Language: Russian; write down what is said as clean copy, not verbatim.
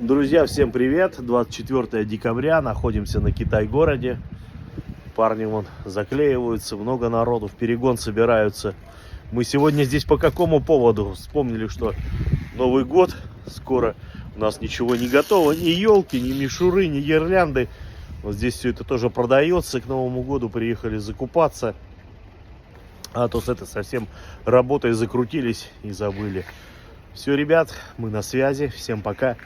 Друзья, всем привет! 24 декабря, находимся на Китай-городе. Парни вон заклеиваются, много народу, в перегон собираются. Мы сегодня здесь по какому поводу? Вспомнили, что Новый год скоро, у нас ничего не готово, ни елки, ни мишуры, ни гирлянды. Вот здесь все это тоже продается, к Новому году приехали закупаться. А то с этой совсем работой закрутились и забыли. Все, ребят, мы на связи, всем пока.